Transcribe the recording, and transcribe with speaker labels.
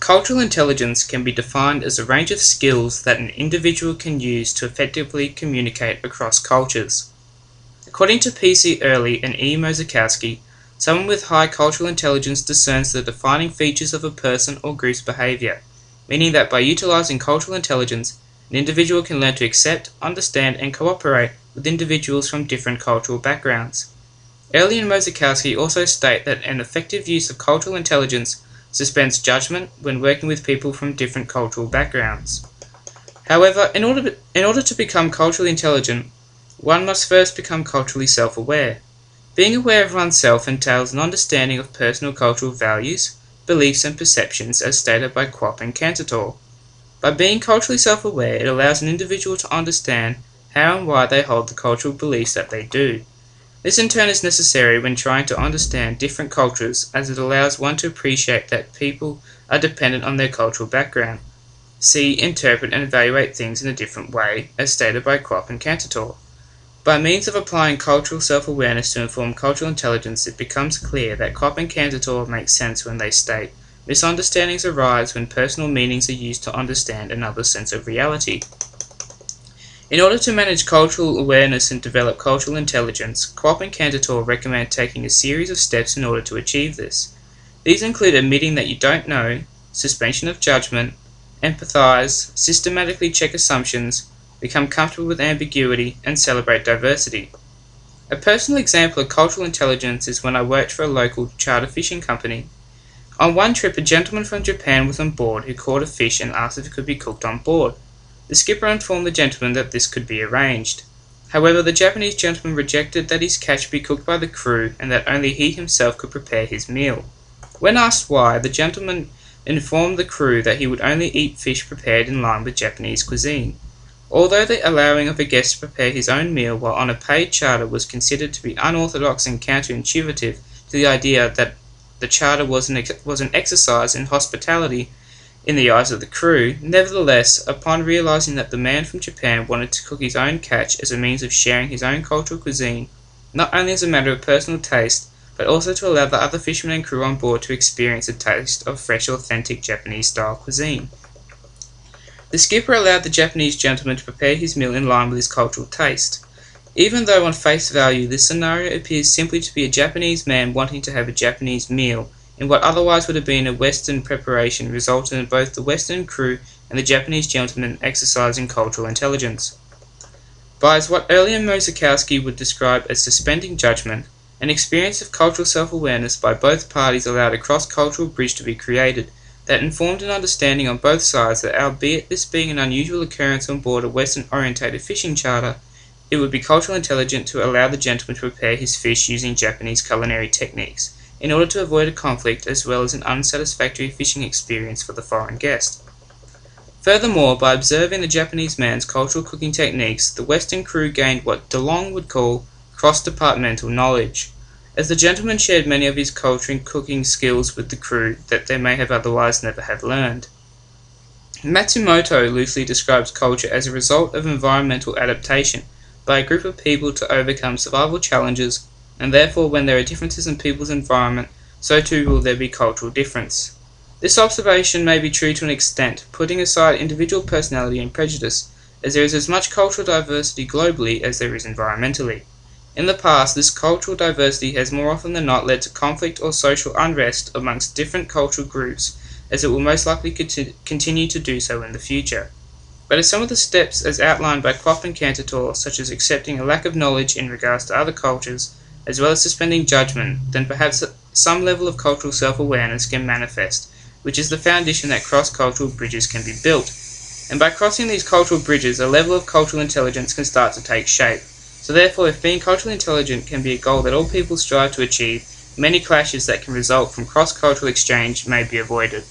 Speaker 1: Cultural intelligence can be defined as a range of skills that an individual can use to effectively communicate across cultures. According to P.C. Early and E. Mozakowski, someone with high cultural intelligence discerns the defining features of a person or group's behavior, meaning that by utilizing cultural intelligence, an individual can learn to accept, understand, and cooperate with individuals from different cultural backgrounds. Early and Mozakowski also state that an effective use of cultural intelligence suspends judgment when working with people from different cultural backgrounds. However, in order to become culturally intelligent, one must first become culturally self-aware. Being aware of oneself entails an understanding of personal cultural values, beliefs, and perceptions as stated by Quopp and Cantator. By being culturally self-aware, it allows an individual to understand how and why they hold the cultural beliefs that they do. This in turn is necessary when trying to understand different cultures, as it allows one to appreciate that people are dependent on their cultural background, see, interpret, and evaluate things in a different way, as stated by Quopp and Cantator. By means of applying cultural self-awareness to inform cultural intelligence, it becomes clear that Quopp and Cantator make sense when they state, misunderstandings arise when personal meanings are used to understand another's sense of reality. In order to manage cultural awareness and develop cultural intelligence, Quopp and Cantator recommend taking a series of steps in order to achieve this. These include admitting that you don't know, suspension of judgment, empathize, systematically check assumptions, become comfortable with ambiguity, and celebrate diversity. A personal example of cultural intelligence is when I worked for a local charter fishing company. On one trip, a gentleman from Japan was on board who caught a fish and asked if it could be cooked on board. The skipper informed the gentleman that this could be arranged. However, the Japanese gentleman rejected that his catch be cooked by the crew and that only he himself could prepare his meal. When asked why, the gentleman informed the crew that he would only eat fish prepared in line with Japanese cuisine. Although the allowing of a guest to prepare his own meal while on a paid charter was considered to be unorthodox and counterintuitive to the idea that the charter was an exercise in hospitality in the eyes of the crew, nevertheless, upon realizing that the man from Japan wanted to cook his own catch as a means of sharing his own cultural cuisine, not only as a matter of personal taste, but also to allow the other fishermen and crew on board to experience a taste of fresh, authentic Japanese-style cuisine. The skipper allowed the Japanese gentleman to prepare his meal in line with his cultural taste. Even though on face value this scenario appears simply to be a Japanese man wanting to have a Japanese meal, in what otherwise would have been a Western preparation, resulted in both the Western crew and the Japanese gentleman exercising cultural intelligence. By what earlier Mozakowski would describe as suspending judgment, an experience of cultural self-awareness by both parties allowed a cross-cultural bridge to be created that informed an understanding on both sides that albeit this being an unusual occurrence on board a Western-orientated fishing charter, it would be culturally intelligent to allow the gentleman to prepare his fish using Japanese culinary techniques, in order to avoid a conflict as well as an unsatisfactory fishing experience for the foreign guest. Furthermore, by observing the Japanese man's cultural cooking techniques, the Western crew gained what DeLong would call cross-departmental knowledge, as the gentleman shared many of his culture and cooking skills with the crew that they may have otherwise never have learned. Matsumoto loosely describes culture as a result of environmental adaptation by a group of people to overcome survival challenges, and therefore when there are differences in people's environment, so too will there be cultural difference. This observation may be true to an extent, putting aside individual personality and prejudice, as there is as much cultural diversity globally as there is environmentally. In the past, this cultural diversity has more often than not led to conflict or social unrest amongst different cultural groups, as it will most likely continue to do so in the future. But as some of the steps as outlined by Quopp and Cantator, such as accepting a lack of knowledge in regards to other cultures, as well as suspending judgment, then perhaps some level of cultural self-awareness can manifest, which is the foundation that cross-cultural bridges can be built. And by crossing these cultural bridges, a level of cultural intelligence can start to take shape. So therefore, if being culturally intelligent can be a goal that all people strive to achieve, many clashes that can result from cross-cultural exchange may be avoided.